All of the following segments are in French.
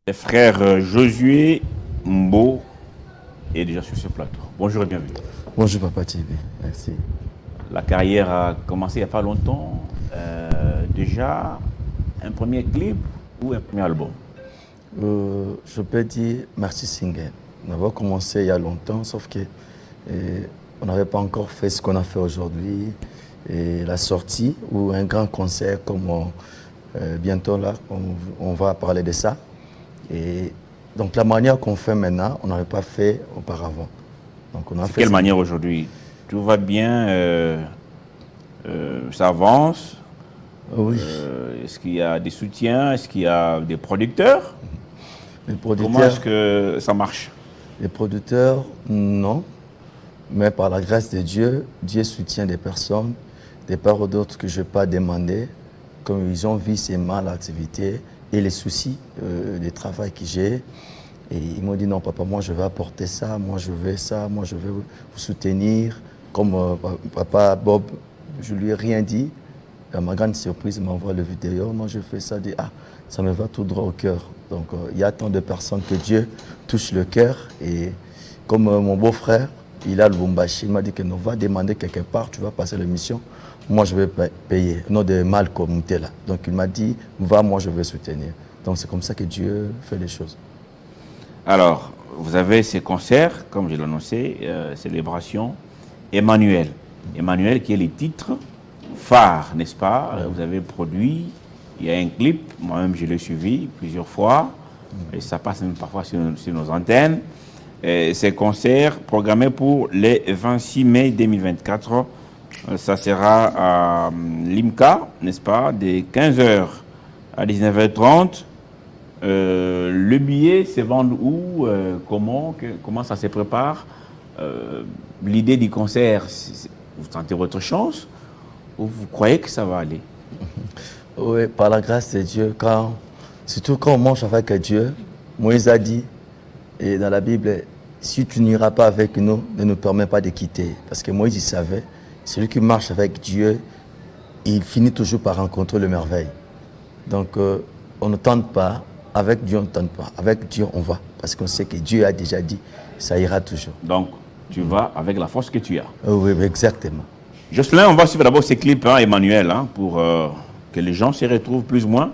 Le frère Josué Mbo est déjà sur ce plateau. Bonjour et bienvenue. Bonjour Papa TV, merci. La carrière a commencé il n'y a pas longtemps. Déjà, un premier clip ou un premier album? Je peux dire merci Single. On avait commencé il y a longtemps, sauf que on n'avait pas encore fait ce qu'on a fait aujourd'hui. Et la sortie ou un grand concert comme bientôt là, on va parler de ça. Et donc la manière qu'on fait maintenant, on n'avait pas fait auparavant. Donc on a fait quelle manière aujourd'hui? Tout va bien, ça avance. Oui. Est-ce qu'il y a des soutiens? Est-ce qu'il y a des producteurs? Comment est-ce que ça marche? Les producteurs, non. Mais par la grâce de Dieu, Dieu soutient des personnes, des parts d'autres que je n'ai pas demandé, comme ils ont vu ces mal activités et les soucis du travail que j'ai. Et ils m'ont dit non papa, moi je vais apporter ça, moi je veux ça, moi je veux vous soutenir. Comme papa Bob, je lui ai rien dit. À ma grande surprise, il m'envoie le vidéo. Moi je fais ça, dit ah, ça me va tout droit au cœur. Donc il y a tant de personnes que Dieu touche le cœur. Et comme mon beau-frère, il a le Lubumbashi, il m'a dit que non, va demander quelque part, tu vas passer l'émission. Moi je vais payer, non de mal comme tu es là. Donc il m'a dit, va, moi je vais soutenir. Donc c'est comme ça que Dieu fait les choses. Alors, vous avez ces concerts, comme je l'ai annoncé, célébration Emmanuel. Emmanuel qui est le titre phare, n'est-ce pas? Vous avez produit, il y a un clip, moi-même je l'ai suivi plusieurs fois, et ça passe même parfois sur nos antennes. Et ces concerts programmés pour le 26 mai 2024, ça sera à l'IMCA, n'est-ce pas, de 15h à 19h30. Le billet se vend où? Comment ça se prépare? L'idée du concert, vous tentez votre chance ou vous croyez que ça va aller? Oui, par la grâce de Dieu, surtout quand on marche avec Dieu, Moïse a dit, et dans la Bible, si tu n'iras pas avec nous, ne nous permets pas de quitter. Parce que Moïse, il savait, celui qui marche avec Dieu, il finit toujours par rencontrer le merveille. Donc, on ne tente pas. Avec Dieu, on ne tente pas. Avec Dieu, on va. Parce qu'on sait que Dieu a déjà dit, ça ira toujours. Donc, tu vas avec la force que tu as. Oui, exactement. Jocelyn, on va suivre d'abord ces clips, Emmanuel, pour que les gens se retrouvent plus ou moins.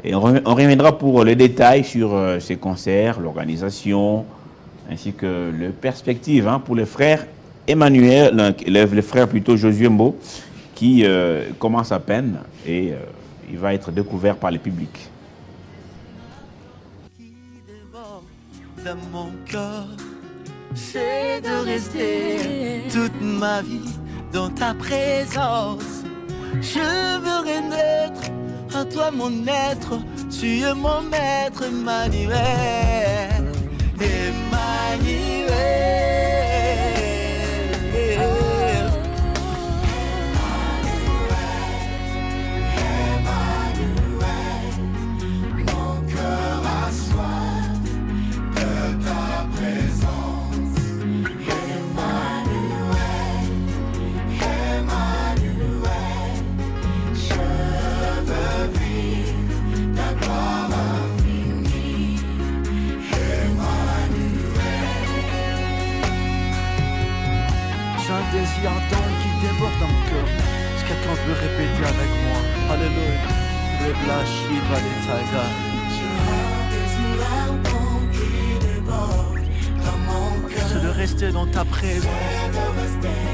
Et on reviendra pour les détails sur ces concerts, l'organisation, ainsi que les perspectives pour les frères Emmanuel, les frères plutôt Josué Mbo, qui commence à peine et il va être découvert par le public. Dans mon corps, c'est de rester toute ma vie dans ta présence. Je veux renaître en toi, mon être. Tu es mon maître, Emmanuel. Emmanuel. Désir ardent qui déborde dans mon cœur. Est-ce que quelqu'un veut répéter avec moi? Alléluia. Rebla Shiva les Taiga. C'est de rester dans ta présence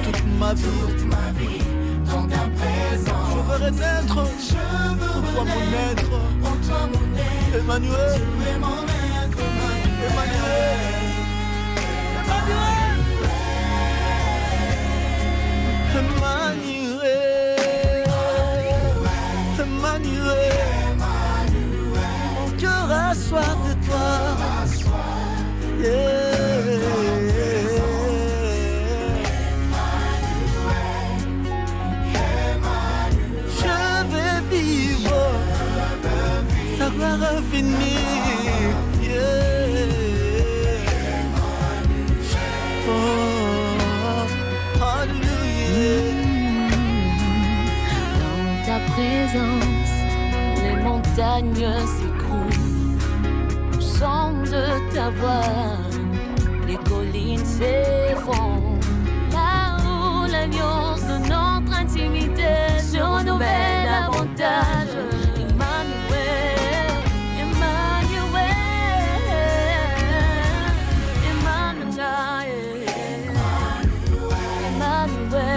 toute ma vie. Dans ta présence. Je veux renaître en toi, mon être. Emmanuel. Emmanuel. Emmanuel, mon cœur a soif de toi. Je vais vivre ta gloire infinie. Dans ta présence, les montagnes s'écroulent. Nous son de ta voix, les collines s'effondrent. Là où l'alliance de notre intimité se renouvelle davantage. Emmanuel, Emmanuel, Emmanuel, Emmanuel,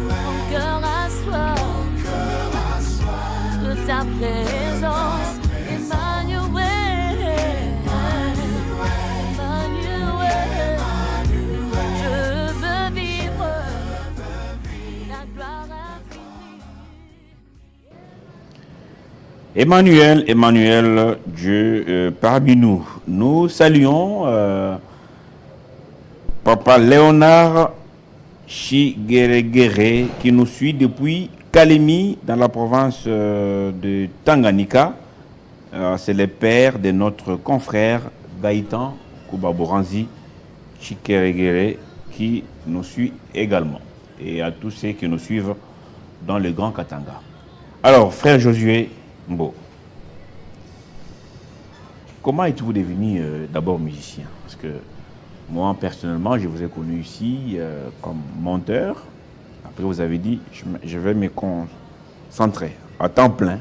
mon cœur assoit de ta présence. Emmanuel, Emmanuel, Dieu parmi nous. Nous saluons Papa Léonard Chigeregere qui nous suit depuis Kalemi dans la province de Tanganyika. C'est le père de notre confrère Gaïtan Koubaboranzi Chigeregere qui nous suit également. Et à tous ceux qui nous suivent dans le Grand Katanga. Alors, frère Josué, bon. Comment êtes-vous devenu d'abord musicien? Parce que moi, personnellement, je vous ai connu ici comme monteur. Après, vous avez dit, je vais me concentrer à temps plein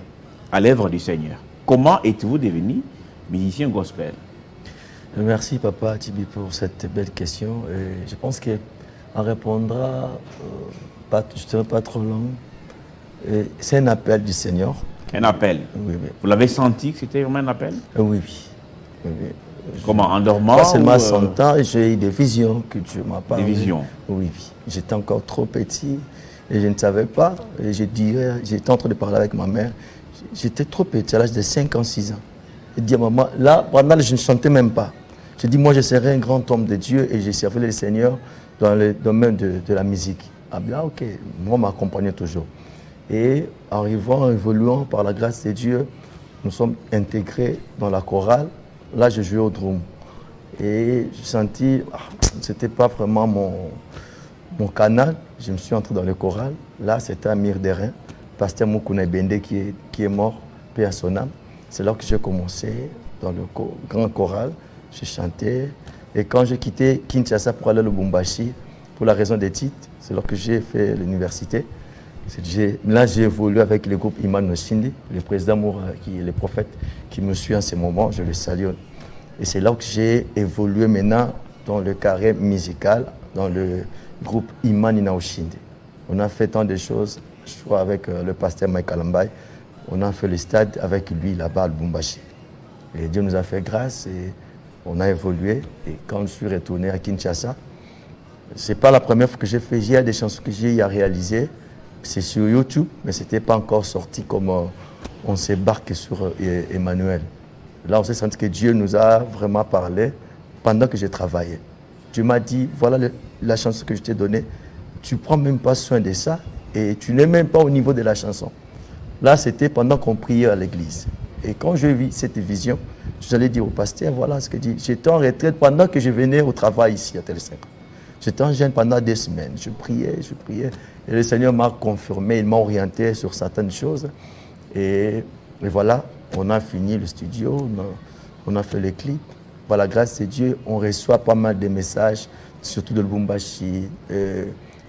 à l'œuvre du Seigneur. Comment êtes-vous devenu musicien gospel? Merci, Papa Tibi, pour cette belle question. Et je pense qu'elle répondra, je ne serai pas trop long. C'est un appel du Seigneur. Un appel. Oui, oui. Vous l'avez senti que c'était vraiment un appel? Oui, oui. Oui, oui. Comment? En dormant? Pas seulement 100 ans, j'ai eu des visions que Dieu m'a parlé. Des visions? Oui, oui. J'étais encore trop petit et je ne savais pas. Et j'étais en train de parler avec ma mère. J'étais trop petit, à l'âge de 5 ans, 6 ans. Je dis à maman, là, pendant je ne chantais même pas. Je dis, moi, je serai un grand homme de Dieu et j'ai servi le Seigneur dans le domaine de la musique. Ah bien, ok. Moi, m'accompagnait toujours. Et évoluant par la grâce de Dieu, nous sommes intégrés dans la chorale. Là, je jouais au drum. Et je sentis, ce n'était pas vraiment mon canal. Je me suis entré dans le choral. Là, c'était à Mirderin, pasteur Moukouna Bende qui est mort, paix à son âme. C'est là que j'ai commencé dans le grand choral. J'ai chanté. Et quand j'ai quitté Kinshasa pour aller au Lubumbashi, pour la raison des titres, c'est là que j'ai fait l'université. Là, j'ai évolué avec le groupe Iman Noshindi, le président Moura, qui est le prophète, qui me suit en ce moment, je le salue. Et c'est là que j'ai évolué maintenant dans le carré musical, dans le groupe Iman Inaoshindi. On a fait tant de choses, je crois avec le pasteur Mike Alambay, on a fait le stade avec lui là-bas à Lubumbashi. Et Dieu nous a fait grâce et on a évolué. Et quand je suis retourné à Kinshasa, ce n'est pas la première fois que j'ai fait, il y a des chansons que j'ai réalisées. C'est sur YouTube, mais ce n'était pas encore sorti comme on s'embarque sur Emmanuel. Là, on s'est senti que Dieu nous a vraiment parlé pendant que j'ai travaillé. Dieu m'a dit, voilà la chanson que je t'ai donnée, tu ne prends même pas soin de ça et tu n'es même pas au niveau de la chanson. Là, c'était pendant qu'on priait à l'église. Et quand j'ai vu cette vision, je allais dire au pasteur, voilà ce que dit. J'étais en retraite pendant que je venais au travail ici à Tel-Saint. J'étais en jeûne pendant 2 semaines. Je priais. Et le Seigneur m'a confirmé, il m'a orienté sur certaines choses. Et voilà, on a fini le studio, on a fait les clips. Par la grâce de Dieu, on reçoit pas mal de messages, surtout de Lubumbashi,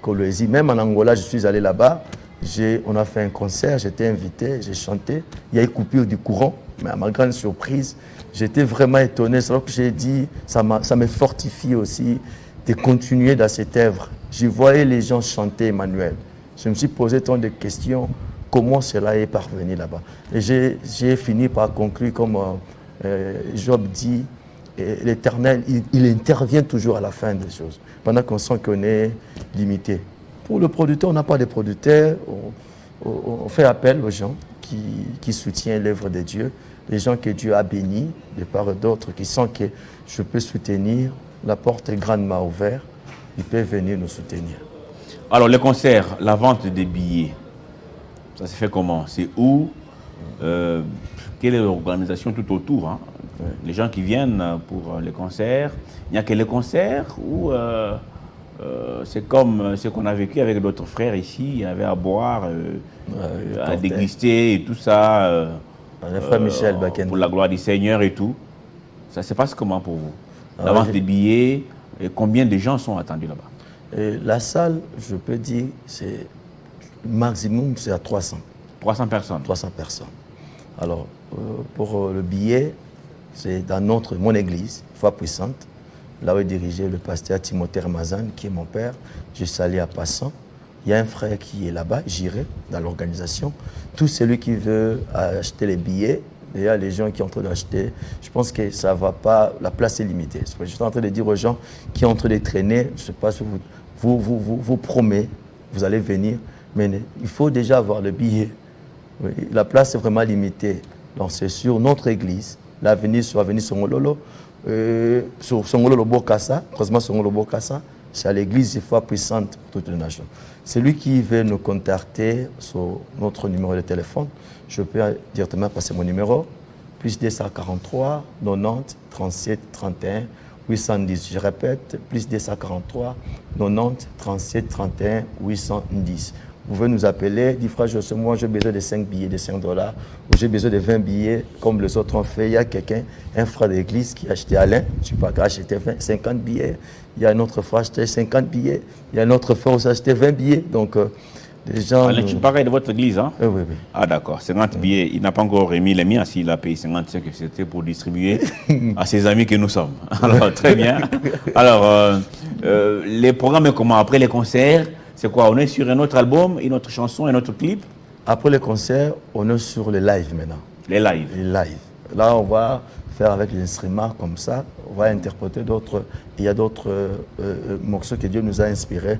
Kolwezi. Même en Angola, je suis allé là-bas. On a fait un concert, j'étais invité, j'ai chanté. Il y a eu coupure du courant, mais à ma grande surprise, j'étais vraiment étonné. C'est là que j'ai dit, ça me fortifie aussi de continuer dans cette œuvre. Je voyais les gens chanter Emmanuel. Je me suis posé tant de questions, comment cela est parvenu là-bas. Et j'ai fini par conclure comme Job dit, l'Éternel, il intervient toujours à la fin des choses, pendant qu'on sent qu'on est limité. Pour le producteur, on n'a pas de producteur, on fait appel aux gens qui soutiennent l'œuvre de Dieu, les gens que Dieu a bénis, de part et d'autre, qui sentent que je peux soutenir. La porte est grandement ouverte, ils peuvent venir nous soutenir. Alors, les concerts, la vente des billets, ça se fait comment? C'est où? Quelle est l'organisation tout autour, hein? Les gens qui viennent pour les concerts, il n'y a que les concerts ou c'est comme ce qu'on a vécu avec d'autres frères ici, il y avait à boire, à déguster et tout ça. Le frère Michel Bakende. Pour la gloire du Seigneur et tout. Ça se passe comment pour vous? La Alors, vente des billets, et combien de gens sont attendus là-bas? La salle, je peux dire, c'est maximum, c'est à 300. 300 personnes. 300 personnes. Alors, pour le billet, c'est dans mon église, Foi Puissante, là où est dirigé le pasteur Timothée Ramazan, qui est mon père. Je salue à passant. Il y a un frère qui est là-bas, j'irai, dans l'organisation. Tout celui qui veut acheter les billets, il y a les gens qui sont en train d'acheter. Je pense que ça ne va pas, la place est limitée. Je suis en train de dire aux gens qui sont en train de traîner, je ne sais pas si vous promettez, vous allez venir, mais il faut déjà avoir le billet. Oui, la place est vraiment limitée. Donc c'est sur notre église, l'avenue sur l'avenue Songololo, sur Songololo Bokassa, heureusement Songololo Bokassa, c'est à l'église de Foi Puissante pour toutes les nations. Celui qui veut nous contacter sur notre numéro de téléphone, je peux directement passer mon numéro, plus 243 90 37 31 810. Je répète, plus 243 90 37 31 810. Vous pouvez nous appeler, dire frère Josué, moi j'ai besoin de 5 billets de $5, ou j'ai besoin de 20 billets, comme les autres ont fait. Il y a quelqu'un, un frère d'église qui a acheté Alain, je ne sais pas, qui a acheté 50 billets. Il y a un autre frère qui a acheté 50 billets. Il y a un autre frère qui a acheté 20 billets. Donc, les gens. Alain, tu parles de votre église, hein? Oui, oui. Ah, d'accord. 50 billets. Il n'a pas encore remis les miens. S'il a payé 55, c'était pour distribuer à ses amis que nous sommes. Alors, très bien. Alors, les programmes, comment? Après les concerts, c'est quoi? On est sur un autre album, une autre chanson, un autre clip? Après les concerts, on est sur les lives maintenant. Les lives. Les lives. Là, on va faire avec les instruments comme ça. On va interpréter d'autres. Il y a d'autres morceaux que Dieu nous a inspirés.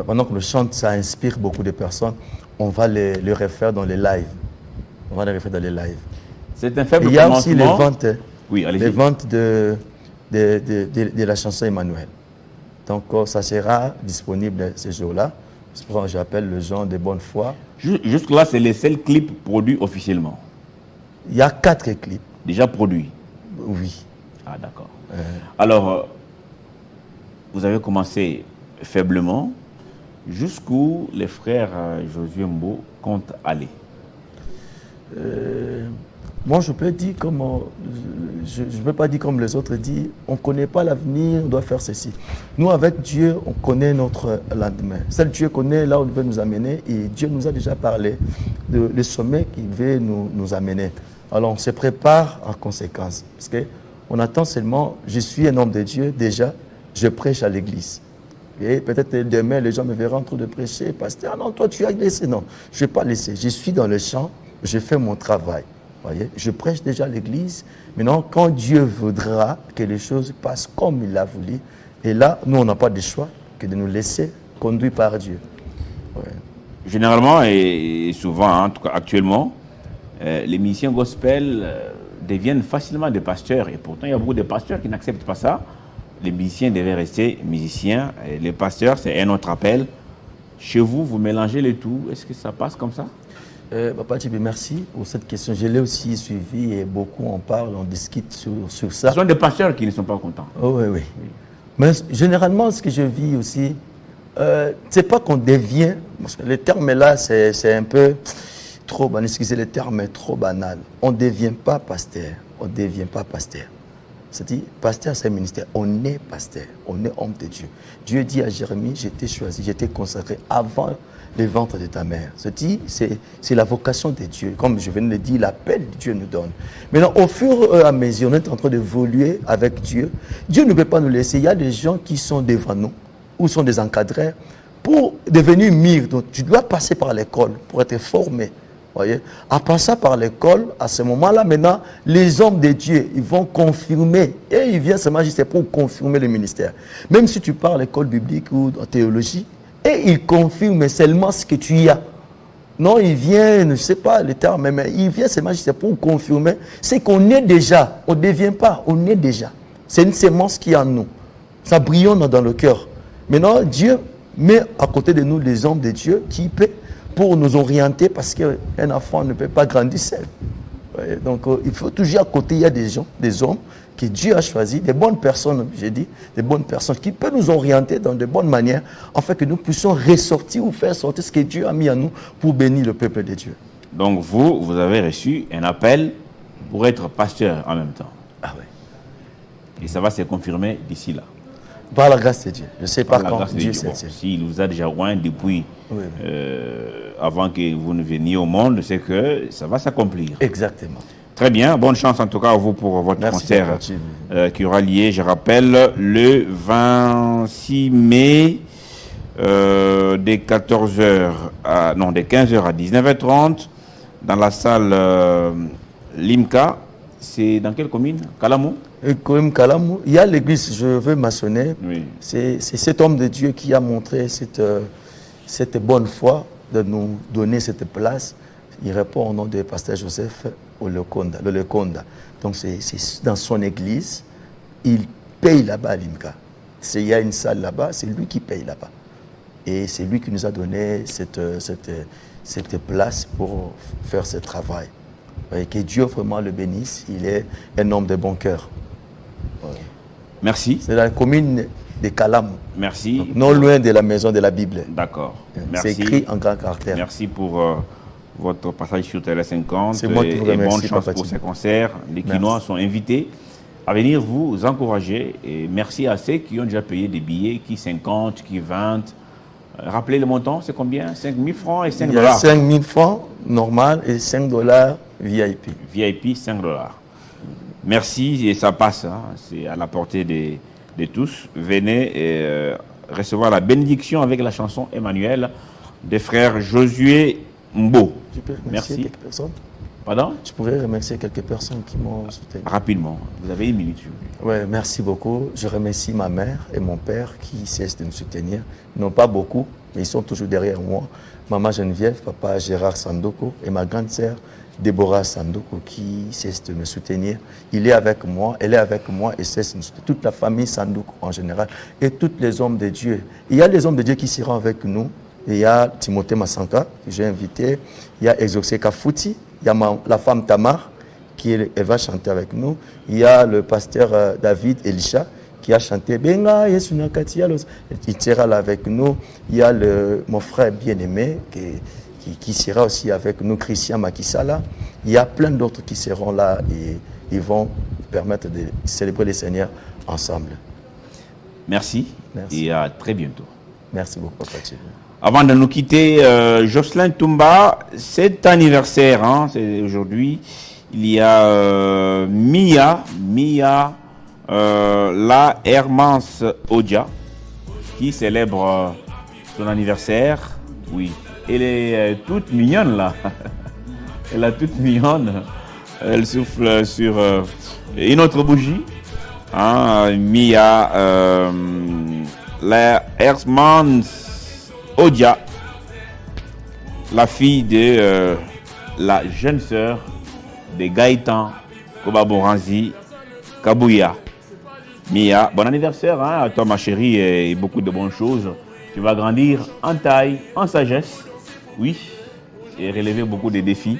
Pendant que le chante, ça inspire beaucoup de personnes. On va les refaire dans les lives. On va les refaire dans les lives. C'est un faible commencement. Il y a aussi les ventes, oui, les ventes de la chanson Emmanuel. Donc, ça sera disponible ces jours-là. C'est pour ça que j'appelle le gens de bonne foi. Jusque-là, c'est les seuls clips produits officiellement. Il y a 4 clips. Déjà produits? Oui. Ah, d'accord. Alors, vous avez commencé faiblement. Jusqu'où les frères Josué Mbo comptent aller? Moi, je peux dire comme je ne peux pas dire comme les autres disent, on ne connaît pas l'avenir, on doit faire ceci. Nous, avec Dieu, on connaît notre lendemain. Seul Dieu connaît là où il veut nous amener et Dieu nous a déjà parlé le sommet qu'il veut nous amener. Alors, on se prépare en conséquence. Parce qu'on attend seulement, je suis un homme de Dieu, déjà, je prêche à l'église. Et peut-être demain, les gens me verront en train de prêcher. Pasteur, non, toi, tu as laissé. Non, je ne vais pas laisser. Je suis dans le champ, je fais mon travail. Voyez, je prêche déjà à l'église. Maintenant, quand Dieu voudra que les choses passent comme il l'a voulu, et là, nous, on n'a pas de choix que de nous laisser conduire par Dieu. Ouais. Généralement, et souvent, en tout cas actuellement, les musiciens gospel deviennent facilement des pasteurs. Et pourtant, il y a beaucoup de pasteurs qui n'acceptent pas ça. Les musiciens devaient rester musiciens. Et les pasteurs, c'est un autre appel. Chez vous, vous mélangez les tout. Est-ce que ça passe comme ça? Papa Tchibi, merci pour cette question. Je l'ai aussi suivi et beaucoup en parlent, on discute sur ça. Ce sont des pasteurs qui ne sont pas contents. Oh, oui, oui. Mais généralement, ce que je vis aussi, c'est pas qu'on devient, parce que le terme là, c'est un peu trop banal, excusez, le terme est trop banal. On ne devient pas pasteur. On ne devient pas pasteur. C'est-à-dire, pasteur, c'est un ministère. On est pasteur. On est homme de Dieu. Dieu dit à Jérémie, je t'ai choisi, je t'ai consacré avant le ventre de ta mère. C'est la vocation de Dieu. Comme je viens de le dire, l'appel que Dieu nous donne. Maintenant, au fur et à mesure, on est en train d'évoluer avec Dieu. Dieu ne peut pas nous laisser. Il y a des gens qui sont devant nous, ou sont des encadreurs, pour devenir mûrs. Donc, tu dois passer par l'école pour être formé. Voyez, en passant par l'école, à ce moment-là, maintenant, les hommes de Dieu, ils vont confirmer. Et ils viennent seulement juste pour confirmer le ministère. Même si tu pars à l'école biblique ou en théologie, et ils confirment seulement ce que tu as. Non, ils viennent, je ne sais pas le terme, mais ils viennent seulement juste pour confirmer ce qu'on est déjà. On ne devient pas, on est déjà. C'est une sémence qui est en nous. Ça brillanne dans le cœur. Maintenant, Dieu met à côté de nous les hommes de Dieu qui paient pour nous orienter parce qu'un enfant ne peut pas grandir seul. Donc, il faut toujours à côté, il y a des gens, des hommes que Dieu a choisis, des bonnes personnes, j'ai dit, des bonnes personnes qui peuvent nous orienter dans de bonnes manières, afin que nous puissions ressortir ou faire sortir ce que Dieu a mis en nous pour bénir le peuple de Dieu. Donc vous avez reçu un appel pour être pasteur en même temps. Ah oui. Et ça va se confirmer d'ici là. Par la grâce de Dieu. Je ne sais pas Par la quand grâce de Dieu Dieu. s'est Bon, s'il vous a déjà oint depuis Oui. avant que vous ne veniez au monde, c'est que ça va s'accomplir. Exactement. Très bien, bonne chance en tout cas à vous pour votre Merci, concert Papa. qui aura lieu, je rappelle, le 26 mai des 15h à 19h30 dans la salle Limca. C'est dans quelle commune? Kalamou? Comme Kalamou, il y a l'église, je veux mentionner, Oui. c'est cet homme de Dieu qui a montré cette bonne foi de nous donner cette place. Il répond au nom de pasteur Joseph le Lekonda. Donc c'est dans son église, il paye là-bas à Limca. Il y a une salle là-bas, c'est lui qui paye là-bas. Et c'est lui qui nous a donné cette place pour faire ce travail. Et que Dieu vraiment le bénisse, il est un homme de bon cœur. Merci. C'est la commune de Kalam, Merci. non loin de la maison de la Bible. D'accord. C'est Merci. écrit en grand caractère. Merci pour votre passage sur Télé 50. C'est moi qui vous et remercie, bonne chance Papa pour Tino. ces concerts. Les Quinois sont invités à venir vous encourager. Et merci à ceux qui ont déjà payé des billets, qui 50, qui 20. Rappelez le montant, c'est combien? 5 000 francs et 5 Il y a dollars. 5 000 francs normal et 5 dollars VIP. VIP, 5 dollars. Merci et ça passe. Hein. C'est à la portée de tous. Venez recevoir la bénédiction avec la chanson Emmanuel des frères Josué Mbo. Je peux remercier Merci. quelques personnes. Pardon? Je pourrais remercier quelques personnes qui m'ont soutenu. Rapidement. Vous avez une minute. Ouais, merci beaucoup. Je remercie ma mère et mon père qui cessent de me soutenir. Ils n'ont pas beaucoup, mais ils sont toujours derrière moi. Maman Geneviève, papa Gérard Sandoko et ma grande sœur Déborah Sandoko qui cesse de me soutenir. Il est avec moi, elle est avec moi et cesse de me soutenir. Toute la famille Sandoko en général et tous les hommes de Dieu. Il y a les hommes de Dieu qui seront avec nous. Il y a Timothée Massanka que j'ai invité. Il y a Exaucé Kafouti. Il y a la femme Tamar qui elle va chanter avec nous. Il y a le pasteur David Elisha qui a chanté Benga Yesu Nakati Alos. Il sera là avec nous. Il y a mon frère bien-aimé qui sera aussi avec nous, Christian Makisala. Il y a plein d'autres qui seront là et ils vont permettre de célébrer le Seigneur ensemble. Merci. Merci. Et à très bientôt. Merci beaucoup, Papa Thierry. Avant de nous quitter, Jocelyn Toumba, cet anniversaire, hein, c'est aujourd'hui, il y a Mia, la Hermance Odia, qui célèbre son anniversaire. Oui, elle est toute mignonne là. Elle est toute mignonne. Elle souffle sur une autre bougie. Hein, Mia, la Hermance Odia, la fille de la jeune sœur de Gaëtan Kobaboranzi Kabouya. Mia, bon anniversaire hein, à toi ma chérie et beaucoup de bonnes choses. Tu vas grandir en taille, en sagesse, oui, et relever beaucoup de défis.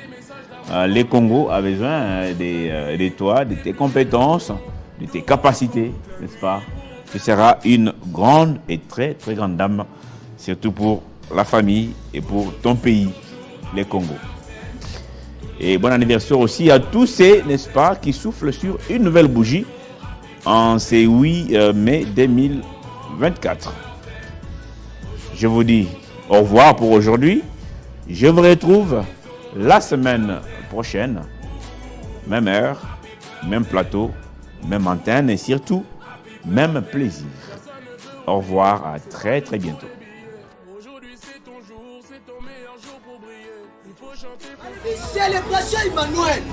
Le Congo a besoin de toi, de tes compétences, de tes capacités, n'est-ce pas? Tu seras une grande et très très grande dame, surtout pour la famille et pour ton pays, le Congo. Et bon anniversaire aussi à tous ces, n'est-ce pas, qui soufflent sur une nouvelle bougie en ce 8 mai 2024. Je vous dis au revoir pour aujourd'hui. Je vous retrouve la semaine prochaine, même heure, même plateau, même antenne et surtout, même plaisir. Au revoir, à très très bientôt. Célébration Emmanuel.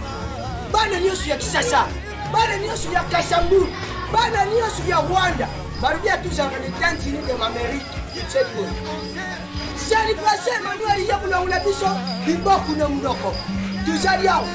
Bana nyonso ya Kisasa. Bana nyonso ya Kasambu. Bana nyonso ya Rwanda. Barudia tuzanga les États-Unis de l'Amérique. Célébration Emmanuel ya bulangula biso. Biboku na munoko. Tuzali awo.